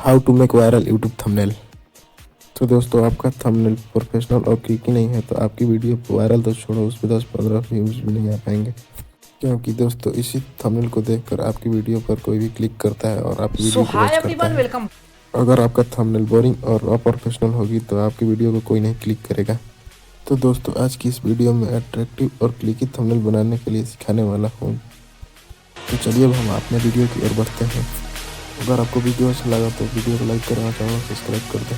How to make viral YouTube thumbnail. तो दोस्तों आपका थंबनेल प्रोफेशनल और क्लिकी नहीं है तो आपकी वीडियो वायरल तो छोड़ो, उस पर 10-15 व्यूज भी नहीं आ पाएंगे, क्योंकि दोस्तों इसी थंबनेल को देखकर आपकी वीडियो पर कोई भी क्लिक करता है और आपकी वीडियो को वॉच करता है। वेलकम। अगर आपका थंबनेल बोरिंग और अप्रोफेशनल होगी तो आपकी वीडियो को कोई नहीं क्लिक करेगा। तो दोस्तों आज की इस वीडियो में अट्रैक्टिव और क्लिकी थंबनेल बनाने के लिए सिखाने वाला हूँ। तो चलिए अब हम अपने वीडियो की ओर बढ़ते हैं। अगर आपको वीडियो अच्छा लगा तो वीडियो को लाइक करना, चैनल सब्सक्राइब कर दें।